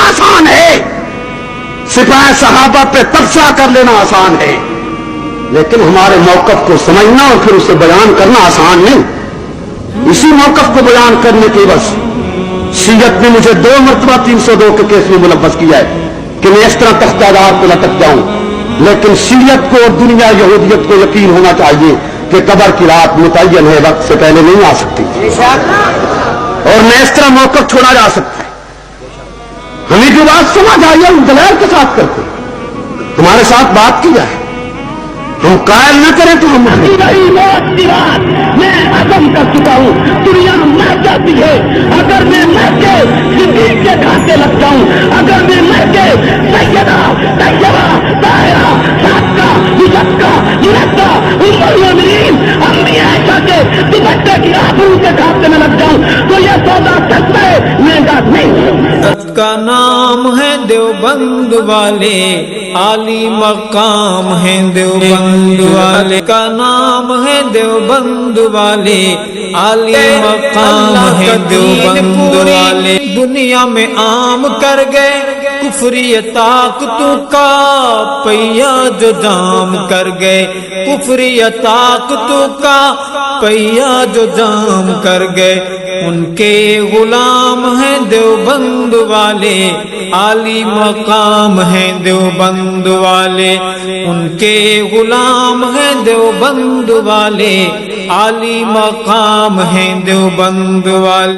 آسان ہے، سپاہ صحابہ پہ تبصرہ کر لینا آسان ہے، لیکن ہمارے موقف کو سمجھنا اور پھر اسے بیان کرنا آسان نہیں۔ اسی موقف کو بیان کرنے کی بس شیعت نے مجھے 2 مرتبہ 302 کے کیس میں ملوث کیا ہے کہ میں اس طرح تختیدار پہ لٹک جاؤں، لیکن شیعت کو اور دنیا یہودیت کو یقین ہونا چاہیے کہ قبر کی رات متعین ہے، وقت سے پہلے نہیں آ سکتی، اور نہ اس طرح موقف چھوڑا جا سکتا ہے۔ ہمیں جو بات سمجھ آئی ہے ہم دلائل کے ساتھ کرتے، ہمارے ساتھ بات کی جائے، ہم قائل نہ کریں تو ہم میں عزم کر چکا ہوں، دنیا مر جاتی ہے اگر میں مر کے صدیق کے گھاٹے لگ جاؤں، اگر میں مر کے سیدہ طیبہ طاہرہ صادقہ مصدقہ مرضیہ ام المومنین امی عائشہ کے دوپٹے کی آبرو کے گھاٹے میں لگ جاؤں تو یہ سودا سستا ہے، مہنگا نہیں۔ اس کا نام ہے دیوبند والے، عالی مقام ہے دیوبند والے کا نام ہے دیوبند والے، عالی مقام ہے دیوبند والے۔ دنیا میں عام کر گئے کفری طاقتوں کا پہیا جو جام کر گئے، کفری طاقتوں کا پہیا جو جام کر گئے، ان کے غلام ہیں دیوبند والے، عالی مقام ہیں دیوبند والے، ان کے غلام ہیں دیوبند والے، عالی مقام ہیں دیوبند والے۔